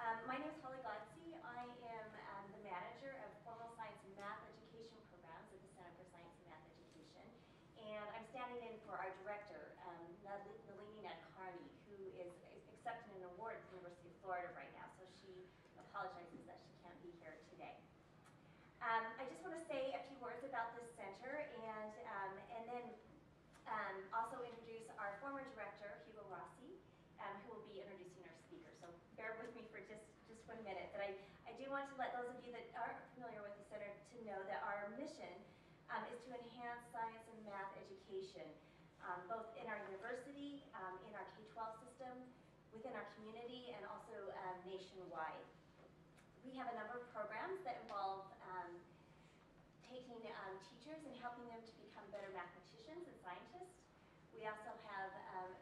My name is Holly Godsey. I am the manager of formal science and math education programs at the Center for Science and Math Education. And I'm standing in for our director, Nalini Nadkarni, who is accepting an award at the University of Florida right now. So she apologizes that she can't be here today. I just want to say a few words about this center and then also introduce our former director, Hugo Rossi, who will be introducing our speaker. So bear with me for just 1 minute. But I do want to let those of you that aren't familiar with the center to know that our mission is to enhance science and math education, both in our university, in our K-12 system, within our community, and also nationwide. We have a number of programs that involve taking teachers and helping them to become better mathematicians and scientists. We also have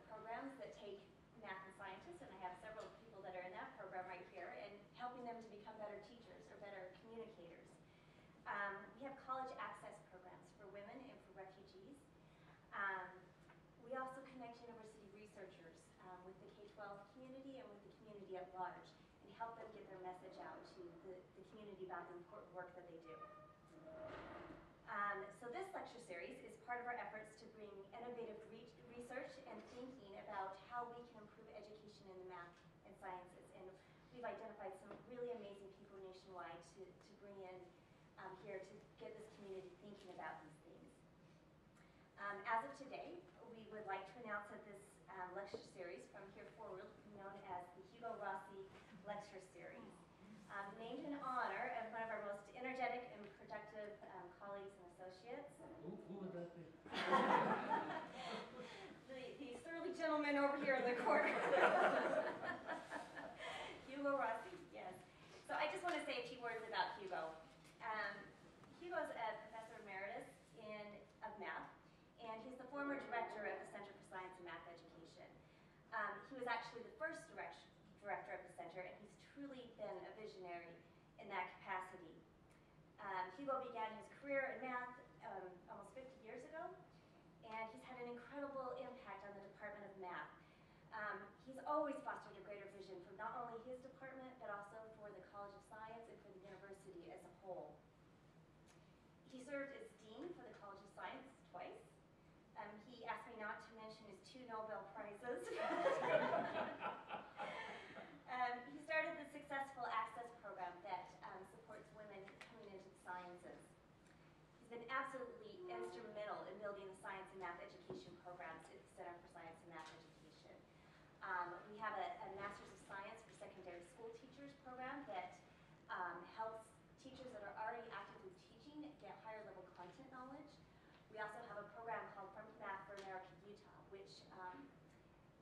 programs that take math and scientists, and I have several people that are in that program right here, and helping them to become better teachers or better communicators. We have college access programs for women and for refugees. We also connect university researchers with the K-12 community and with the community at large, and help them get their message out to the community about the important work that they do. So this lecture series is part of our efforts to bring innovative research and thinking about how we can improve education in the math and sciences. And we've identified some really amazing people nationwide to bring in here to get this community thinking about these things. As of today, we would like to announce that this lecture series from here forward will be known as the Hugo Rossi Lecture Series. Named in honor of one of our most energetic and productive colleagues and associates. Who would that be? the surly gentleman over here in the corner. Hugo Rossi, yes. So I just want to say a few words about Hugo. Hugo's a professor emeritus of math, and he's the former director of the Center for Science and Math Education. He was actually the first director of the center, and he's truly been a visionary in that capacity. Hugo began his career in math almost 50 years ago, and he's had an incredible impact on the Department of Math. He's always fostered a greater vision for not only his department, but also for the College of Science and for the university as a whole. He served as dean for the College of Science twice. He asked me not to mention his 2 Nobel Prizes. He started the successful access program that supports women coming into the sciences. He's been absolutely instrumental in building the science and math education programs at the Center for Science and Math Education. We have a Master's of Science for Secondary School Teachers program that helps teachers that are already actively teaching get higher level content knowledge. We also have a program called From Math for America, Utah, which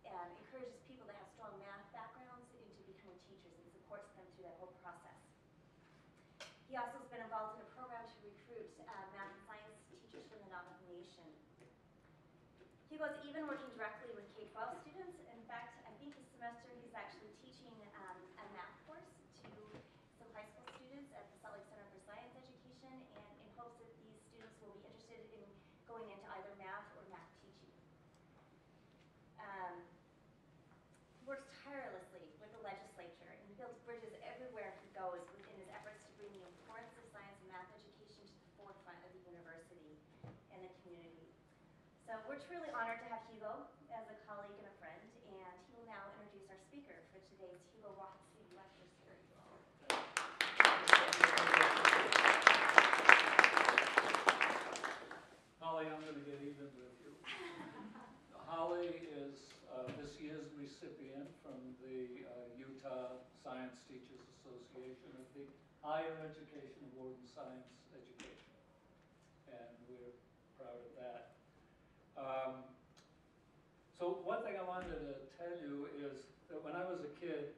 encourages people that have strong math backgrounds into becoming teachers and supports them through that whole process. He also has been involved in a program to recruit math and science teachers from the non-affiliation. Hugo's even working directly with K-12 students. In fact, I think this semester he's actually teaching a math course to some high school students at the Salt Lake Center for Science Education, and in hopes that these students will be interested in going into either math or math teaching. He works tirelessly with the legislature and builds bridges everywhere he goes within his efforts to bring the importance of science and math education to the forefront of the university and the community. So we're truly honored to have Hugo as a colleague and a friend, and he will now introduce our speaker for today's Hugo Rossi Lecture Series. Holly, I'm going to get even with you. Holly is this year's recipient from the Utah Science Teachers Association of the Higher Education Award in Science Education, and we're proud of that. So one thing I wanted to tell you is that when I was a kid,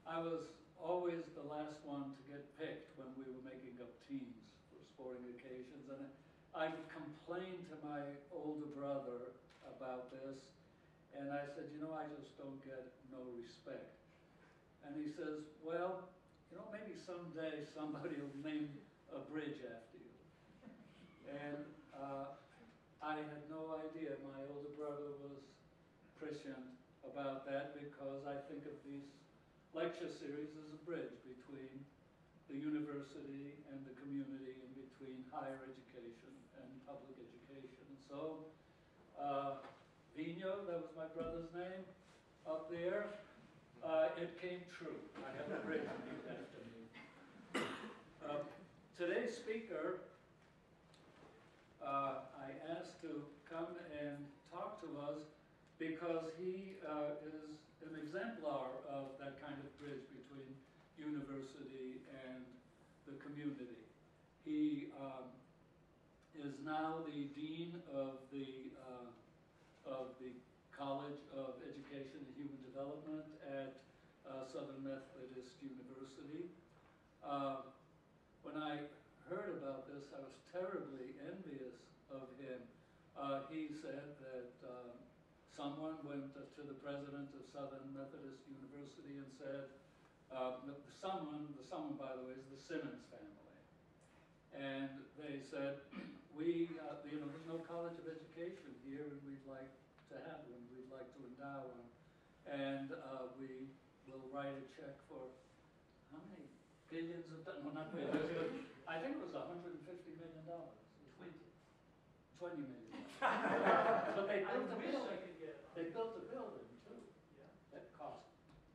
I was always the last one to get picked when we were making up teams for sporting occasions, and I complained to my older brother about this, and I said, you know, I just don't get no respect. And he says, well, you know, maybe someday somebody will name a bridge after you. And I had no idea my older brother was prescient about that, because I think of these lecture series is a bridge between the university and the community and between higher education and public education. And so, Vino, that was my brother's name, up there, it came true. I have a bridge named after me. Today's speaker, I asked to come and talk to us because he is an exemplar of that kind of bridge between university and the community. He is now the Dean of the College of Education and Human Development at Southern Methodist University. When I heard about this, I was terribly envious of him. He said that someone went to the president of Southern Methodist University and said, someone by the way is the Simmons family. And they said, there's no College of Education here and we'd like to have one, we'd like to endow one. And we will write a check for how many billions of dollars? No, not billions, but I think it was $150 million. 20 million. But they built a building. They built a building too. Yeah. That cost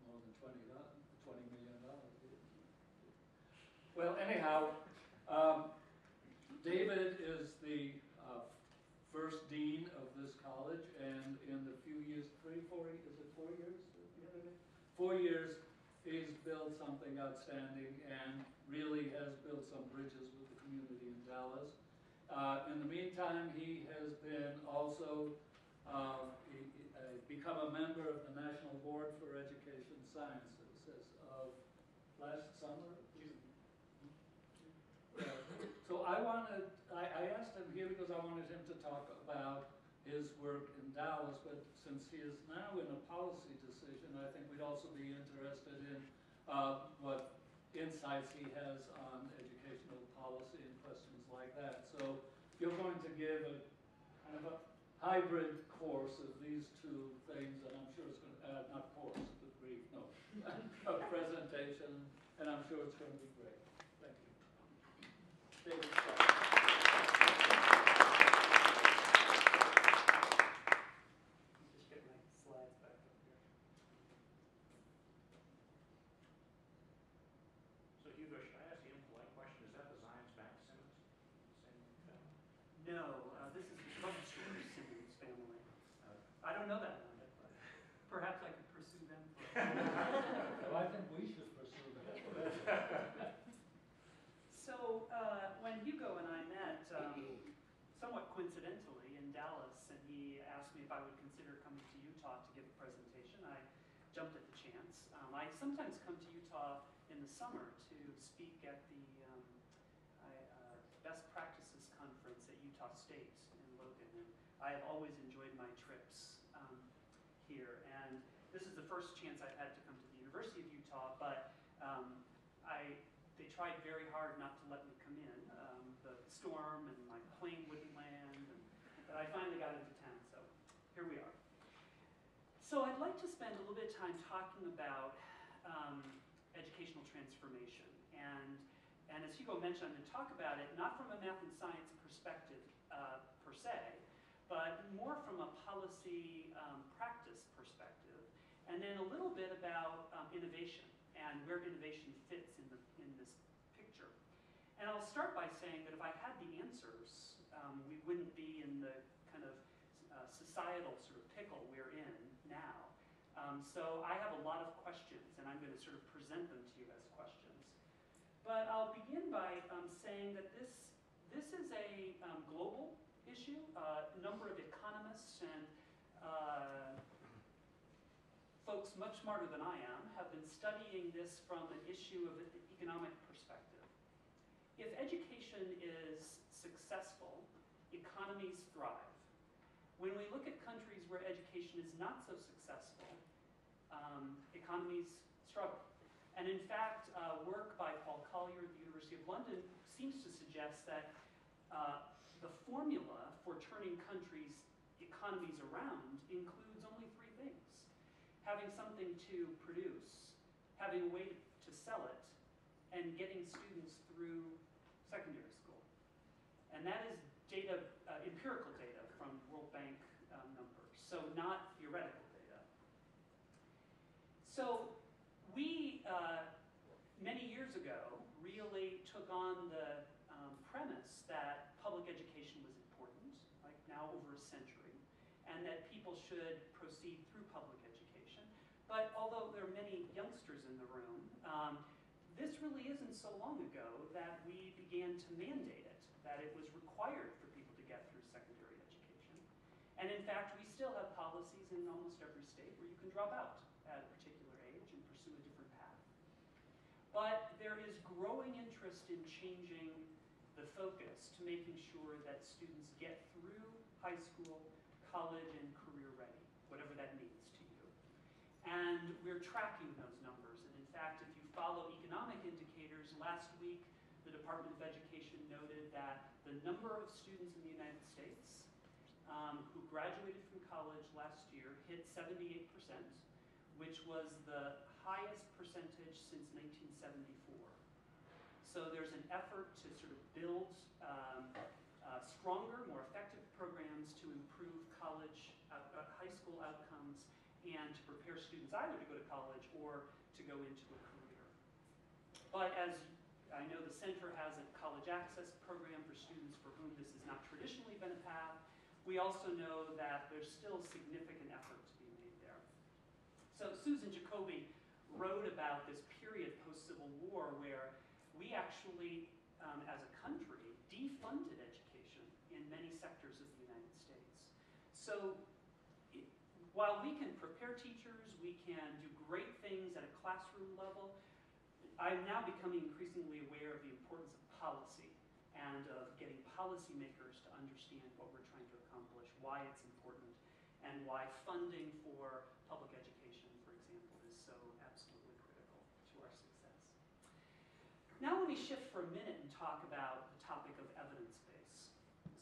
more than $20 million. Well, anyhow, David is the first dean of this college, and in the few years, 4 years? 4 years, he's built something outstanding and really has built some bridges with the community in Dallas. In the meantime, he has been also become a member of the National Board for Education Sciences as of last summer. So I asked him here because I wanted him to talk about his work in Dallas, but since he is now in a policy decision, I think we'd also be interested in what insights he has on educational policy and questions like that. So you're going to give a kind of a hybrid course of these two things, and I'm sure it's going to, not course, but brief, no, a presentation, and I'm sure it's going to be great. Thank you. David, just get my slides back up here. So Hugo, should I ask the impolite question? Is that the Zions Bank Simmons? Same family? No, this is the Simmons family. I don't know that one, but perhaps I could pursue them. well, I think we should pursue that. So when Hugo and I met, somewhat coincidentally in Dallas, and he asked me if I would consider coming to Utah to give a presentation, I jumped at the chance. I sometimes come to Utah in the summer to speak at the Best Practices Conference at Utah State in Logan, and I have always enjoyed my trips here. And this is the first chance I've had to come to the University of Utah, but they tried very hard not to let me come in. The storm and my plane wouldn't land, but I finally got into town, so here we are. So I'd like to spend a little bit of time talking about educational transformation. And as Hugo mentioned, I'm going to talk about it not from a math and science perspective per se, but more from a policy practice perspective, and then a little bit about innovation and where innovation fits in this picture. And I'll start by saying that if I had the answers, we wouldn't be in the kind of societal sort of pickle we're in now. So I have a lot of questions, and I'm going to sort of present them to you as questions. But I'll begin by saying that this is a global issue. A number of economists and folks much smarter than I am have been studying this from an issue of an economic perspective. If education is successful, economies thrive. When we look at countries where education is not so successful, economies struggle. And in fact, work by Paul Collier at the University of London seems to suggest that the formula for turning countries' economies around includes only 3 things: having something to produce, having a way to sell it, and getting students through secondary school. And that is data, empirical data from World Bank numbers, so not theoretical data. So we, many years ago, really took on the premise that public education was important, like now over a century, and that people should proceed through public education. But although there are many youngsters in the room, this really isn't so long ago that we began to mandate it, that it was required for people to get through secondary education. And in fact, we still have policies in almost every state where you can drop out at a particular age and pursue a different path. But there is growing interest in changing the focus to making sure that students get through high school, college, and career ready, whatever that means to you. And we're tracking those numbers. And in fact, if you follow economic indicators, last week the Department of Education noted that the number of students in the United States who graduated from college last year hit 78%, which was the highest percentage since 1974. So there's an effort to sort of build stronger, more effective programs to improve college, high school outcomes, and to prepare students either to go to college or to go into a career. But as I know, the center has a college access program for students for whom this has not traditionally been a path. We also know that there's still significant effort to be made there. So Susan Jacoby wrote about this period post-Civil War where we actually, as a country, defunded education in many sectors of the United States. So while we can prepare teachers, we can do great things at a classroom level, I'm now becoming increasingly aware of the importance of policy and of getting policymakers to understand what we're trying to accomplish, why it's important, and why funding for public education, for example, is so absolutely critical to our success. Now let me shift for a minute and talk about the topic of evidence base.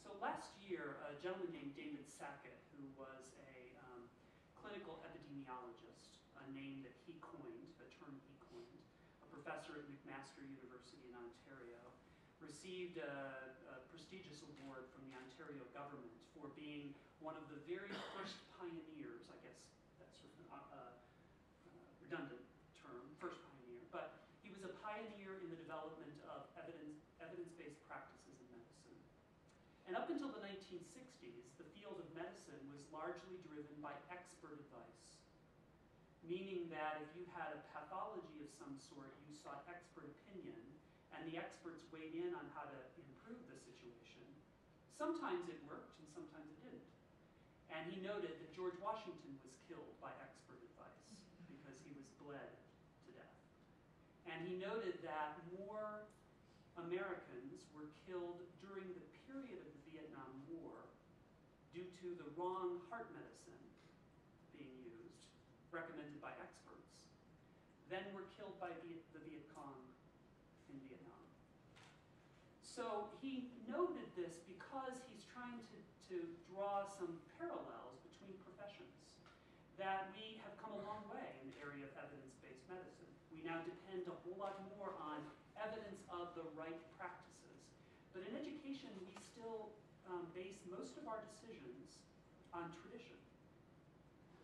So last year, a gentleman named David Sackett, who was a clinical epidemiologist, a name that he coined, a term he coined, a professor at McMaster University in Ontario, received a prestigious award from the Ontario government for being one of the very first pioneers, I guess that's sort of a redundant term, first pioneer, but he was a pioneer in the development of evidence-based practices in medicine. And up until the 1960s, the field of medicine was largely driven by expert advice, meaning that if you had a pathology of some sort, you sought expert opinion, and the experts weighed in on how to improve the situation. Sometimes it worked, and sometimes it didn't. And he noted that George Washington was killed by expert advice because he was bled to death. And he noted that more Americans were killed during the period of the Vietnam War due to the wrong heart medicine being used, recommended by experts, than were killed by the Viet Cong in Vietnam. So he noted this because he's trying to draw some parallels between professions, that we have come a long way in the area of evidence-based medicine. We now depend a whole lot more on evidence of the right practices. But in education, we still base most of our decisions on tradition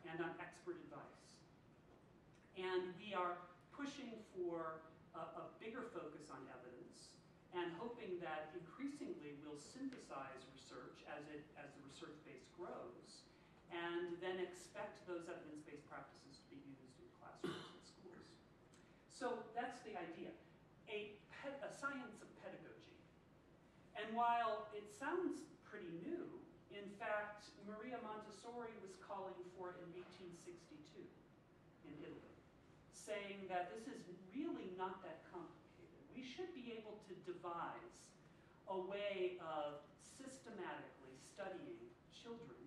and on expert advice. And we are pushing for a bigger focus on evidence and hoping that increasingly we'll synthesize research as the research base grows, and then expect those evidence-based practices to be used in classrooms and schools. So that's the idea, a science of pedagogy. And while it sounds pretty new, in fact, Maria Montessori was calling for it in 1862 in Italy, saying that this is really not that complicated. We should be able to devise a way of systematically studying children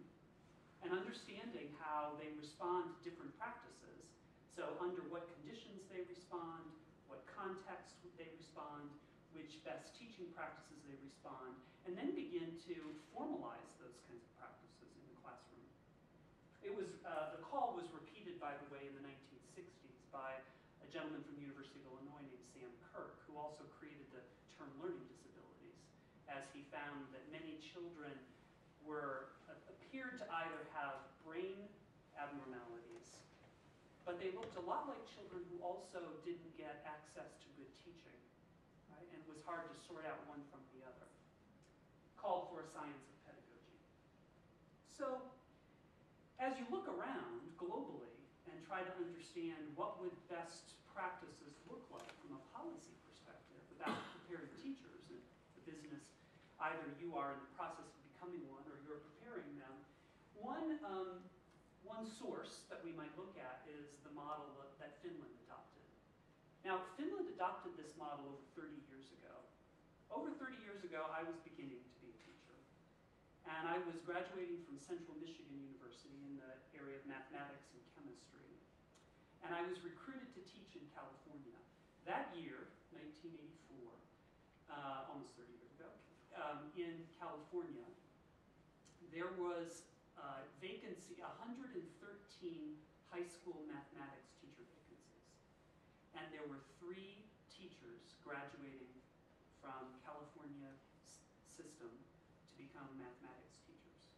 and understanding how they respond to different practices. So under what conditions they respond, what context they respond, which best teaching practices they respond, and then begin to formalize those kinds of practices in the classroom. It was, the call was repeated, by the way, in the 1960s by a gentleman from the University of Illinois named Sam Kirk, who also created the term learning disabilities, as he found that many children appeared to either have brain abnormalities, but they looked a lot like children who also didn't get access to good teaching, right? And it was hard to sort out one from the other. Called for a science of pedagogy. So, as you look around globally and try to understand what would best practices look like from a policy perspective about preparing teachers and the business, either you are in the process of becoming one or you're preparing them, one source that we might look at is the model that Finland adopted. Now, Finland adopted this model over 30 years ago. Over 30 years ago, I was beginning to be a teacher. And I was graduating from Central Michigan University in the area of mathematics and chemistry. And I was recruited to teach in California. That year, 1984, almost 30 years ago, in California, there was vacancy, 113 high school mathematics teacher vacancies. And there were 3 teachers graduating from California system to become mathematics teachers.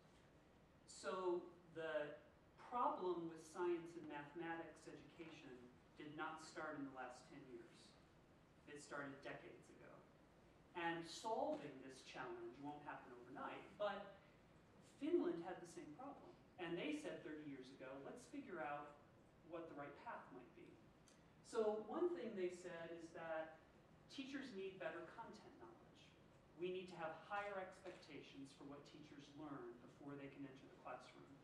So the problem with science and mathematics education did not start in the last 10 years. It started decades ago. And solving this challenge won't happen overnight, but Finland had the same problem. And they said 30 years ago, let's figure out what the right path might be. So one thing they said is that teachers need better content knowledge. We need to have higher expectations for what teachers learn before they can enter the classroom.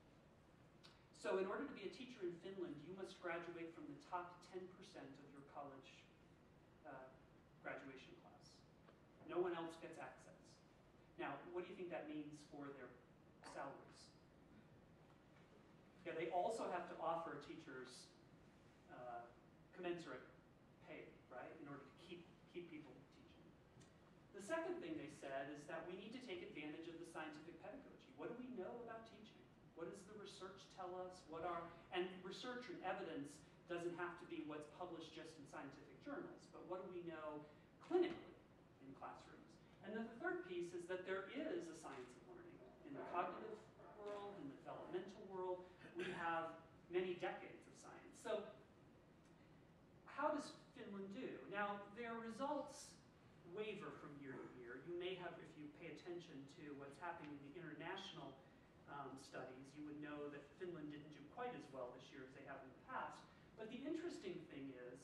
So in order to be a teacher in Finland, you must graduate from the top 10% of your college graduation class. No one else gets access. Now, what do you think that means for their salaries? Yeah, they also have to offer teachers commensurate pay, right, in order to keep people teaching. The second thing they said is that we need to take advantage of the scientific pedagogy. What do we know about teaching? What does the research tell us? And research and evidence doesn't have to be what's published just in scientific journals, but what do we know clinically in classrooms? And then the third piece is that there is a science of learning. In the cognitive world, in the developmental world, we have many decades of science. So how does Finland do? Now, their results waver from year to year. You may have, if you pay attention to what's happening in the international studies, you would know that Finland didn't do quite as well this year as they have in the past. But the interesting thing is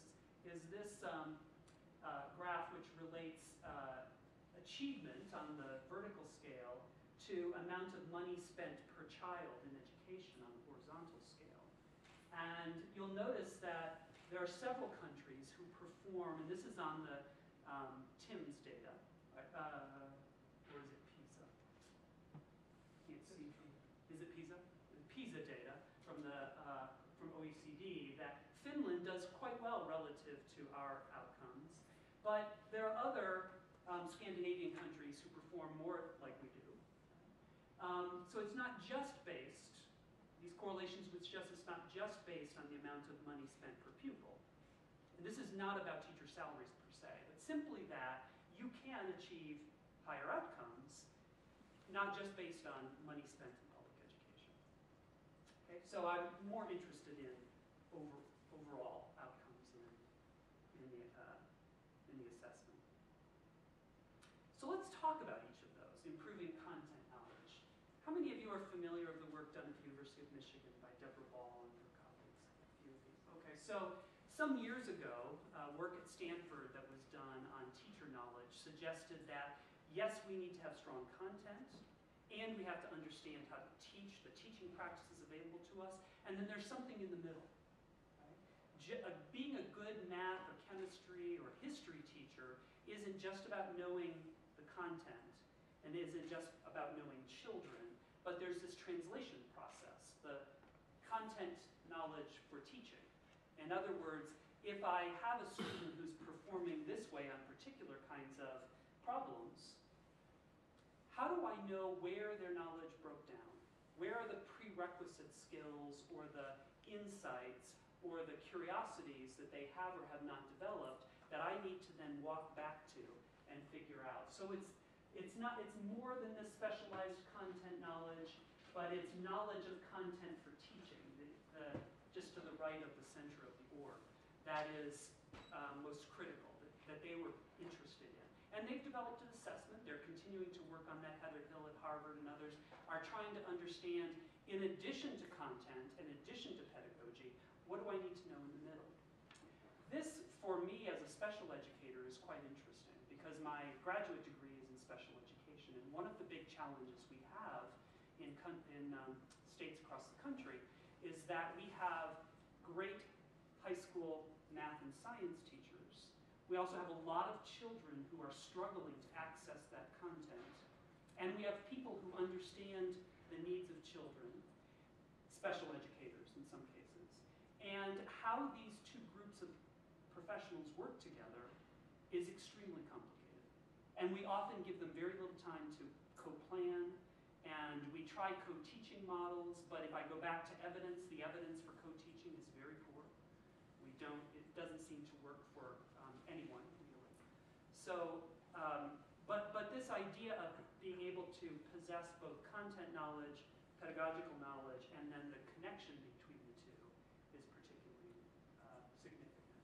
this graph which relates achievement on the vertical scale to amount of money spent per child in education on the horizontal scale. And you'll notice that there are several countries who perform, and this is on the TIMSS data, or is it PISA? Can't see. Is it PISA? PISA data from OECD, that Finland does quite well relative to our outcomes, but there are other Scandinavian countries who perform more like we do. So it's not just based, these correlations with justice, not just based on the amount of money spent per pupil. And this is not about teacher salaries per se, but simply that you can achieve higher outcomes, not just based on money spent in public education. Okay, so I'm more interested in overall outcomes in the assessment. So let's talk about each of those, improving content knowledge. How many of you are familiar with the work done at the University of Michigan by Deborah Ball and her colleagues? A few of you. Okay, so some years ago, work at Stanford that was done on teacher knowledge suggested that, yes, we need to have strong content, and we have to understand how to teach, the teaching practices available to us, and then there's something in the middle. Right? Being a good math or chemistry or history teacher isn't just about knowing the content, and isn't just about knowing children, but there's this translation process, the content knowledge for teaching. In other words, if I have a student who's performing this way on particular kinds of problems, how do I know where their knowledge broke down? Where are the prerequisite skills or the insights or the curiosities that they have or have not developed that I need to then walk back to and figure out. So it's more than this specialized content knowledge, but it's knowledge of content for teaching, just to the right of the center of the org. That is most critical, that they were interested in. And they've developed an assessment. They're continuing to work on that. Heather Hill at Harvard and others are trying to understand, in addition to content, in addition to pedagogy, what do I need to know in the middle? This, for me as a special educator, is quite interesting because my graduate degree is in special education. And one of the big challenges we have in states across the country is that we have great high school math and science teachers. We also have a lot of children who are struggling to access that content. And we have people who understand the needs of children, special educators in some cases. And how these two groups of professionals work together is extremely complicated. And we often give them very little time to co-plan, and we try co-teaching models, but if I go back to evidence, the evidence for co-teaching is very poor. It doesn't seem to work for anyone, really. So, but this idea of being able to possess both content knowledge, pedagogical knowledge, and then the connection between the two is particularly significant.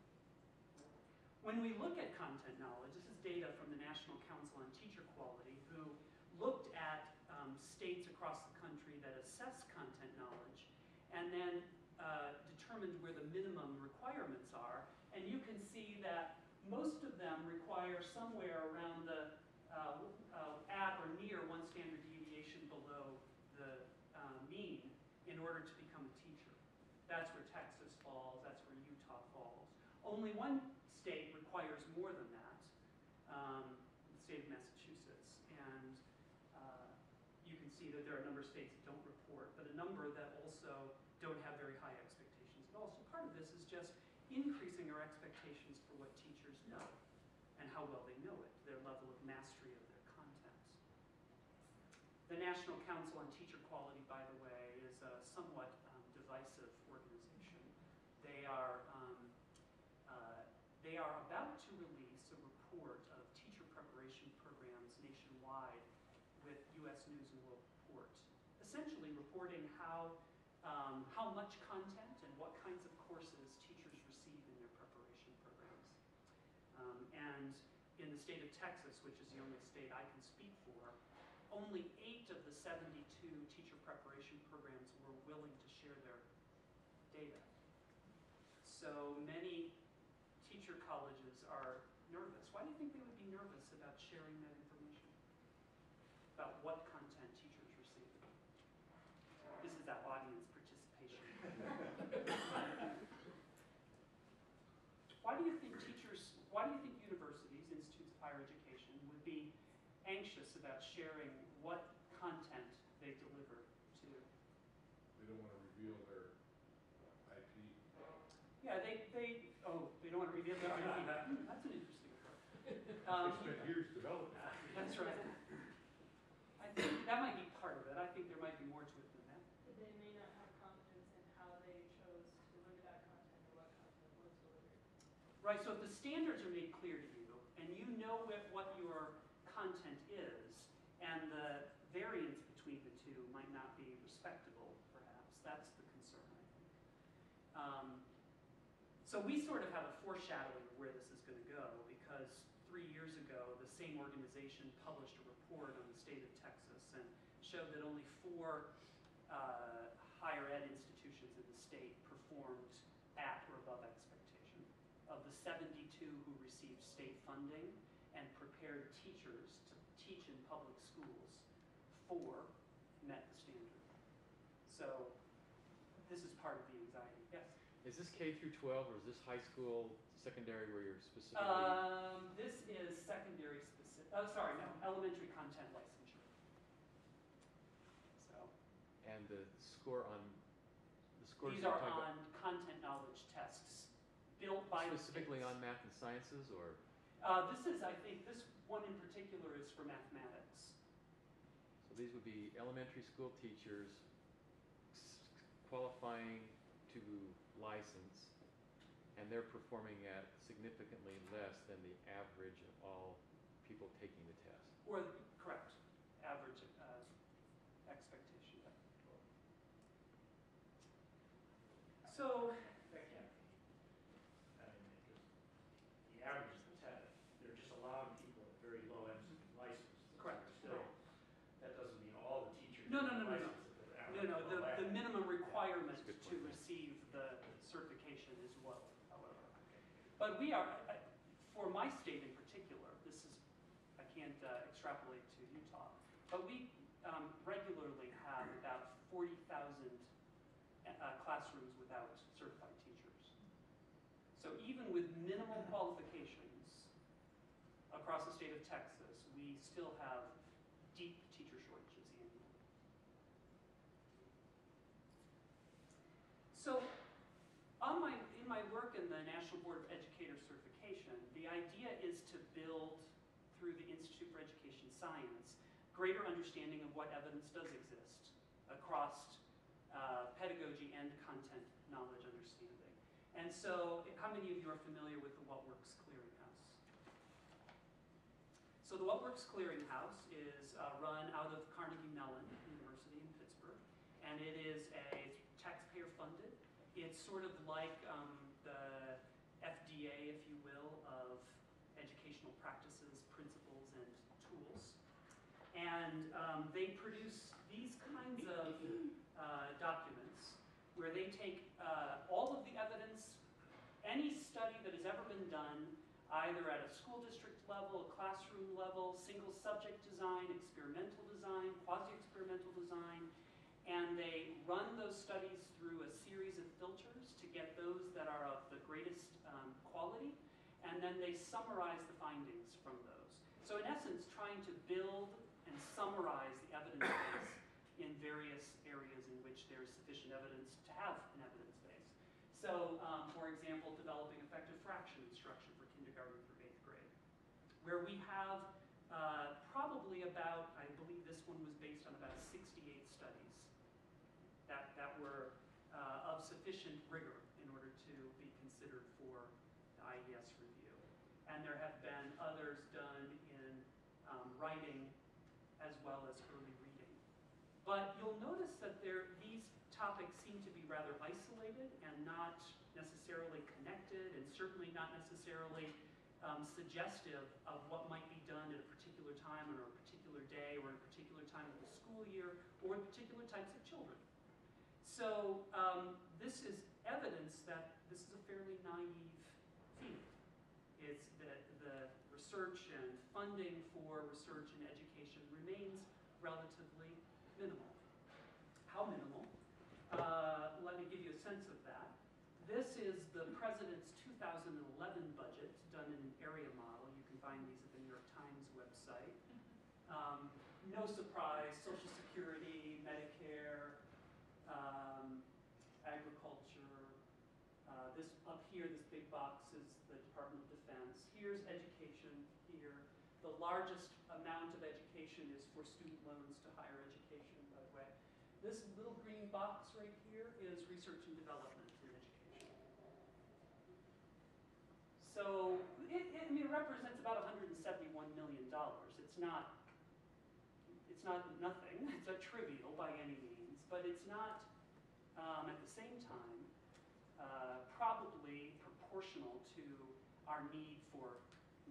When we look at content knowledge, this is data from the National Council on Teacher Quality, who looked at states across the country that assess content knowledge, and then determined where the minimum requirements are. And you can see that most of them require somewhere around the at or near one standard deviation below the mean in order to become a teacher. That's where Texas falls, that's where Utah falls. Only one state requires more than that, the state of Massachusetts. And you can see that there are a number of states that don't report, but a number that also don't have very high expectations at all. So part of this is just increasing our expectations for what teachers know and how well they know it, their level of mastery of their content. The National Council on Teacher Quality, by the way, is a somewhat divisive organization. They are about to release a report of teacher preparation programs nationwide with U.S. News and World Report, essentially reporting how much content and what kinds of courses teachers receive in their preparation programs. And in the state of Texas, which is the only state I can speak for, only 8 of the 72 teacher preparation programs were willing to share their data. So many teacher colleges are nervous. Why do you think they would be nervous about sharing that information? About what content teachers receive? This is that audience participation. Why do you think universities, institutes of higher education, would be anxious about sharing what content they deliver to? They don't want to reveal their IP. Yeah, they don't want to reveal their IP. That's an interesting approach. They spent years developing it. That's right. I think that might be part of it. I think there might be more to it than that. They may not have confidence in how they chose to deliver that content or what content was delivered. Right, so if the standards are made clear to you, and you know what your content is, and the variance between the two might not be respectable, perhaps, that's the concern, I think. So we sort of have a foreshadowing of where this is going to go, because 3 years ago, the same organization published a report on the state of Texas and showed that only 4 higher ed institutions in the state performed at or above expectation. Of the 72 who received state funding and prepared teachers to teach in public schools, 4 met the standard. So this is part of the anxiety. Yes? Is this K through 12 or is this high school, secondary, where you're specifically? This is secondary specific. Oh, sorry, no, elementary content licensure. So. And the scores These you're are talking on content knowledge tests built by specifically the on math and sciences, or? This is, I think, this one in particular is for mathematics. So these would be elementary school teachers qualifying to license, and they're performing at significantly less than the average of all people taking the test. Or, correct, average expectation. So, That can't be, I mean, because the average is the test, they're just allowing people at very low ends to be licensed. Correct. Still, that doesn't mean all the teachers No, are no, no, no, no. licensed at their no, average no, low the end. minimum requirement That's a good to point. receive the certification is low, however. But we are, for my state in particular, this is, I can't extrapolate to Utah, but we regularly have about 40,000 classrooms without certified teachers. So even with minimal qualifications across the state of Texas, we still have deep teacher shortages annually. So in my work in the National Board of Educator certification, the idea is to build, through the Institute for Education Science, greater understanding of what evidence does exist across pedagogy and content knowledge understanding. And so, how many of you are familiar with the What Works Clearinghouse? So the What Works Clearinghouse is run out of Carnegie Mellon University in Pittsburgh, and it is taxpayer funded. It's sort of like the FDA, if you will, of educational practices, principles, and tools. And they produce these kinds of documents where they take all of the evidence, any study that has ever been done, either at a school district level, a classroom level, single subject design, experimental design, quasi-experimental design, and they run those studies through a series of filters to get those that are of the greatest quality, and then they summarize the findings from those. So in essence, trying to build and summarize the evidence base in various areas in which there is sufficient evidence to have an evidence base. So, for example, developing effective fraction instruction for kindergarten through 8th grade, where we have probably about, I believe this one was based on about 68 studies that were of sufficient rigor in order to be considered for the IES review. And there have been others done in writing as well as early reading. But you'll notice that these topics seem to be rather isolated and not necessarily connected, and certainly not necessarily suggestive of what might be done at a particular time or a particular day or a particular time of the school year or in particular types of children. So this is evidence that this is a fairly naive field. It's the research and funding for research and education remains relatively minimal. How minimal? Let me give you a sense of that. This is the President's 2011 budget done in an area model. You can find these at the New York Times website. No surprise, Social Security, Medicare, agriculture. This up here, this big box is the Department of Defense. Here's education here. The largest amount of education is for student loans to higher education, by the way. This little green box right here is research and development in education. So it represents about $171 million. It's not nothing. It's not trivial by any means, but it's not, at the same time, probably proportional to our need for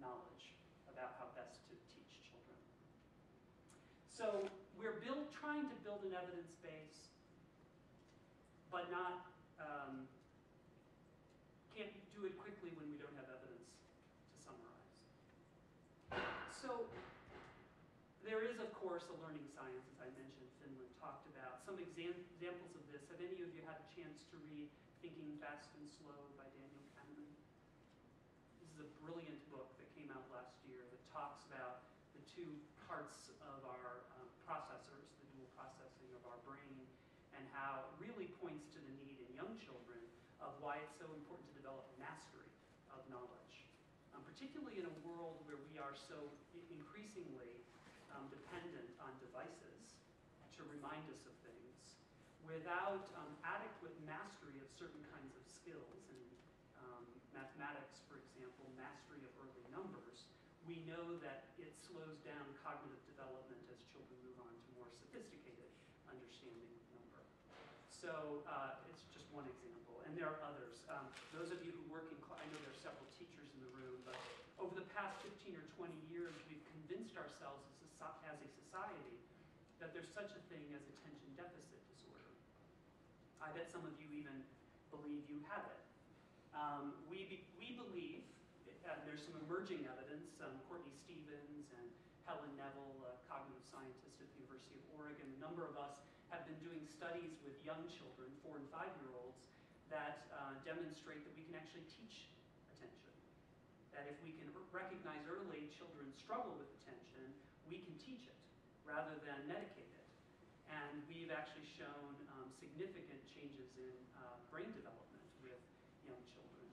knowledge about how best to teach children. So we're trying to build an evidence base, but not, can't do it quickly when we don't have evidence to summarize. So there is, of course, a learning science, as I mentioned, Finland talked about. Some examples of this. Have any of you had a chance to read Thinking Fast and Slow by Daniel Kahneman? This is a brilliant book that came out last year that talks about the two parts of our processors, the dual processing of our brain, and how it really points to the need in young children of why it's so important to develop mastery of knowledge. Particularly in a world where we are so increasingly dependent on devices to remind us of things, without adequate mastery of certain kinds of skills, and mathematics, for example, mastery of early numbers, we know that it slows down cognitive development as children move on to more sophisticated understanding of number. So it's just one example, and there are others. Those of you who work in I know there are several teachers in the room, but over the past 15 or 20 years, we've convinced ourselves as a society that there's such a thing as attention deficit disorder. I bet some of you even believe you have it. We believe, and there's some emerging evidence, Courtney Stevens and Helen Neville, a cognitive scientist at the University of Oregon, a number of us have been doing studies with young children, 4- and 5-year-olds, that demonstrate that we can actually teach attention. That if we can recognize early children struggle with attention, we can teach it rather than medicate it. And we've actually shown significant changes in brain development with young children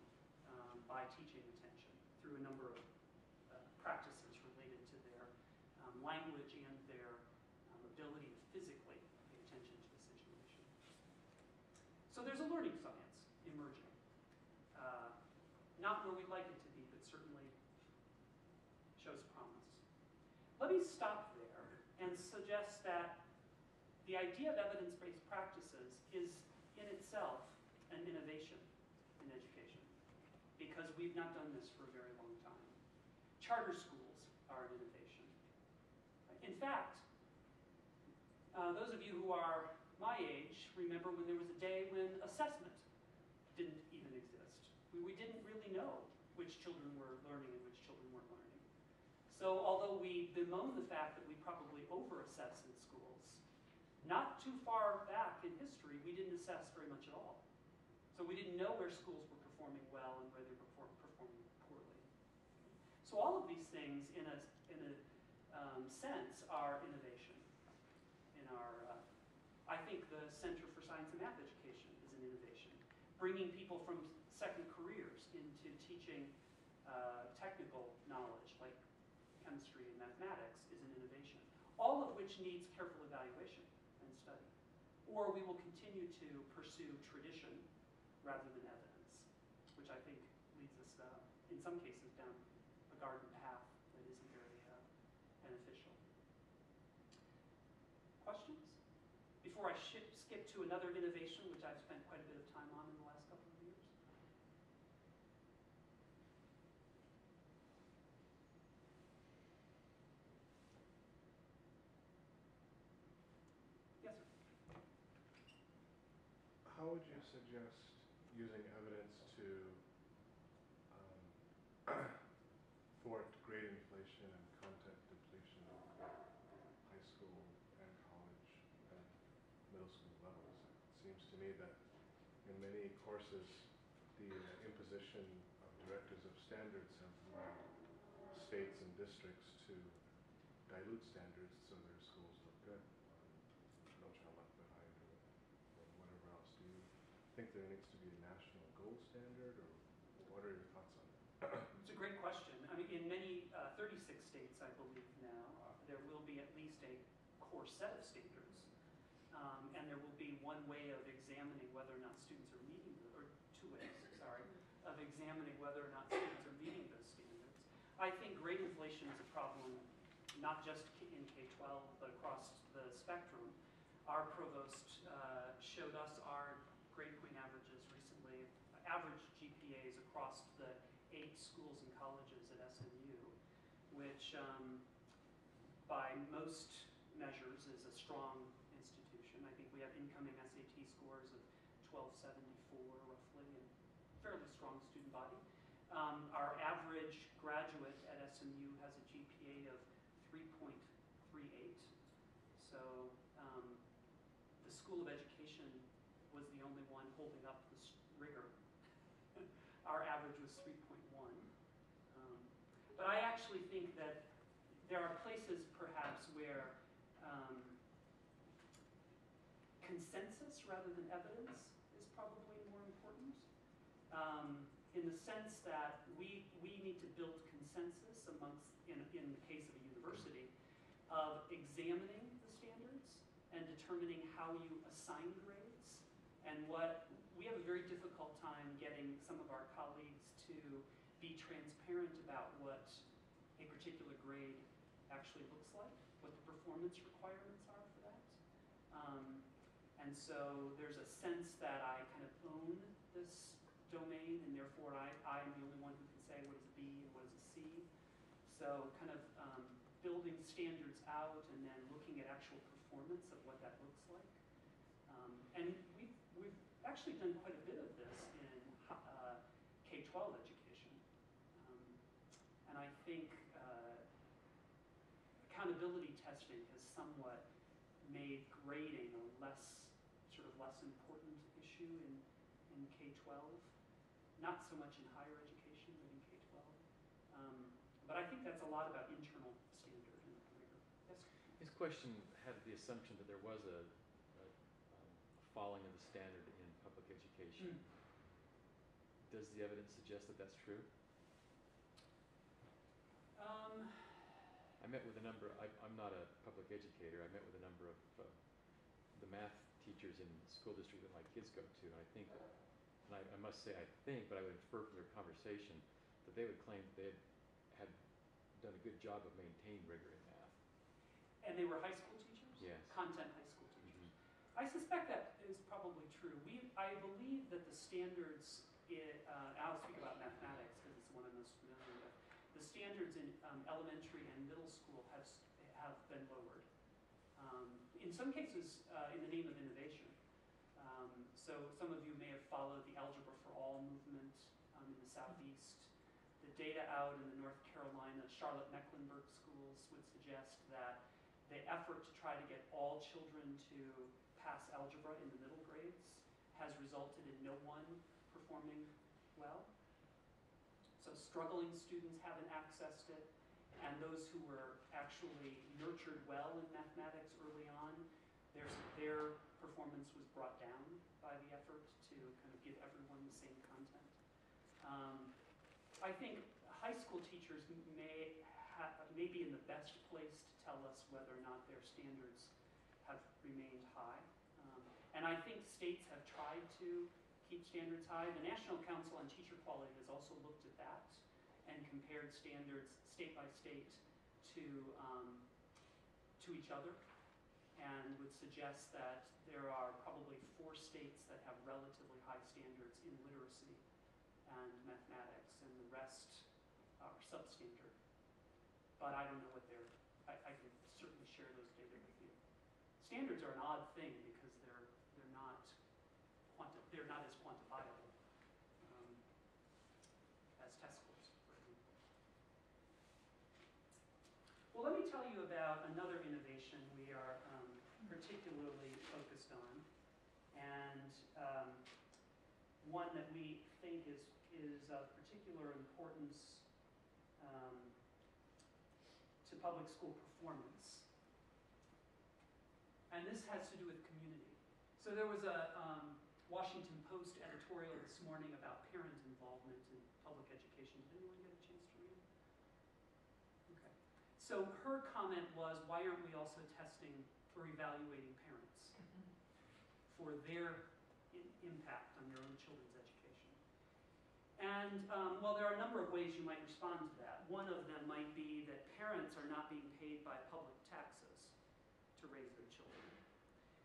by teaching attention through a number of practices related to their language and their ability to physically pay attention to the situation. So there's a learning science emerging. Not where we'd like it to be, but certainly shows promise. Let me stop there and suggest that the idea of evidence-based practices is in itself an innovation in education, because we've not done this for a very long time. Charter schools are an innovation. In fact, those of you who are my age remember when there was a day when assessment didn't even exist. We didn't really know which children were learning and which children weren't learning. So although we bemoan the fact that we probably over-assess in schools, not too far back in history, we didn't assess very much at all. So we didn't know where schools were performing well and where they were performing poorly. So all of these things, in a sense, are innovation. I think the Center for Science and Math Education is an innovation. Bringing people from second careers into teaching technical knowledge like chemistry and mathematics is an innovation. All of which needs careful evaluation and study. Or we will continue to pursue tradition rather than evidence, which I think leads us, in some cases, down a garden path that isn't very beneficial. Questions? Before I skip to another innovation, which I've spent quite a bit of time on in the last couple of years. Yes, sir. How would you suggest using evidence to thwart grade inflation and content depletion at high school and college and middle school levels? It seems to me that in many courses, the imposition of directives of standards have led states and districts to dilute standards so their schools look good. No child left behind or whatever else. Do you think there needs to be a national gold standard, or what are your thoughts on that? It's a great question. I mean, in many 36 states, I believe now, there will be at least a core set of standards, and there will be one way of examining whether or not students are meeting, or two ways, sorry, of examining whether or not students are meeting those standards. I think grade inflation is a problem not just in K-12, but across the spectrum. Our provost showed us our grade point averages recently, average GPAs across the 8 schools and colleges at SMU, which by most measures is a strong institution. I think we have incoming SAT scores of 1274 roughly, and fairly strong student body. Our average graduate at SMU has a GPA of 3.38. So the School of Education was the only one holding up this rigor. Our average was 3.1. But I actually think that there are places perhaps where consensus rather than evidence is probably more important. In the sense that we need to build consensus amongst, in the case of a university, of examining the standards and determining how you assign grades, and we have a very be transparent about what a particular grade actually looks like, what the performance requirements are for that. And so there's a sense that I kind of own this domain, and therefore I'm the only one who can say what is a B and what is a C. So kind of building standards out and then looking at actual performance of what that looks like. And we've actually done quite a bit of this in K-12 education. And I think accountability testing has somewhat made grading a less important issue in K-12. Not so much in higher education, but in K-12. But I think that's a lot about internal standard and rigor. Yes? His question had the assumption that there was a falling of the standard in public education. Does the evidence suggest that that's true? I met with a number, I'm not a public educator, I met with a number of the math teachers in the school district that my kids go to, and I think that, and I must say I think, but I would infer from their conversation that they would claim they had done a good job of maintaining rigor in math. And they were high school teachers? Yes. Content high school teachers. I suspect that is probably true. I believe that the standards, I'll speak about mathematics because it's the one I'm most familiar with. The standards in elementary and middle school have been lowered. In some cases, in the name of innovation. So some of you may have followed the Algebra for All movement in the Southeast. The data out in the North Carolina, Charlotte-Mecklenburg schools would suggest that the effort to try to get all children to pass algebra in the middle grades has resulted in no one performing well. So struggling students haven't accessed it, and those who were actually nurtured well in mathematics early on, their performance was brought down by the effort to kind of give everyone the same content. I think high school teachers may be in the best place to tell us whether or not their standards have remained high. And I think states have tried to keep standards high. The National Council on Teacher Quality has also looked at that and compared standards state by state to each other, and would suggest that there are probably 4 states that have relatively high standards in literacy and mathematics, and the rest are substandard. But I don't know what I can certainly share those data with you. Standards are an odd thing because they're not as quantifiable as test scores, for example. Well, let me tell you about another innovation we are particularly focused on, and one that we think is of particular importance to public school performance. And this has to do with community. So there was a Washington Post editorial this morning about parent involvement in public education. Did anyone get a chance to read it? Okay. So her comment was, why aren't we also testing or evaluating parents for their impact on their own children's education? And well, there are a number of ways you might respond to that. One of them might be that parents are not being paid by public taxes to raise their children.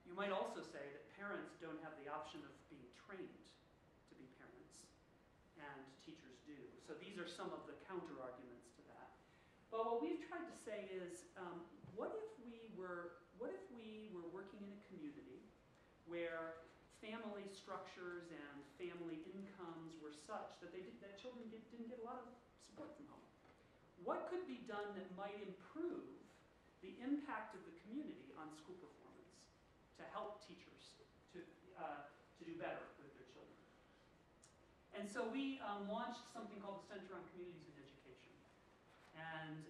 You might also say that parents don't have the option of being trained to be parents, and teachers do. So these are some of the counter-arguments to that. But what we've tried to say is, what if we were working in a community where family structures and family incomes were such that children didn't get a lot of support from home? What could be done that might improve the impact of the community on school performance to help teachers to do better with their children? And so we launched something called the Center on Communities in Education. And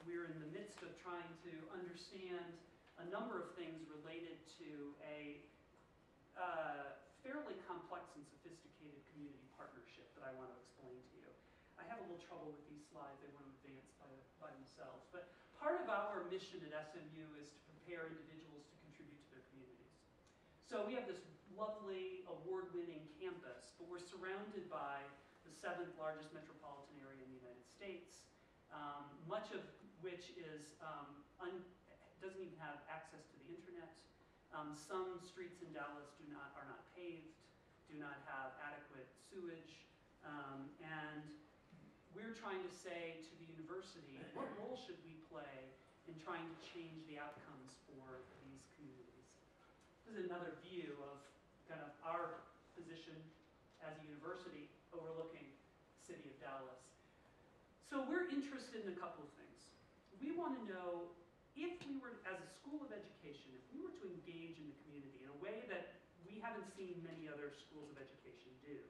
we're in the midst of trying to understand a number of things related to a fairly complex and sophisticated community partnership that I want to explain to you. I have a little trouble with these slides. They want to advance by themselves. But part of our mission at SMU is to prepare individuals to contribute to their communities. So we have this lovely award-winning campus, but we're surrounded by the 7th largest metropolitan area in the United States, much of which is doesn't even have access to the internet. Some streets in Dallas are not paved, do not have adequate sewage, and we're trying to say to the university, what role should we play in trying to change the outcomes for these communities? This is another view of kind of our position as a university overlooking the city of Dallas. So we're interested in a couple of things. We want to know if we were, as a school of education, if we were to engage in the community in a way that we haven't seen many other schools of education do,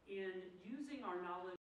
in using our knowledge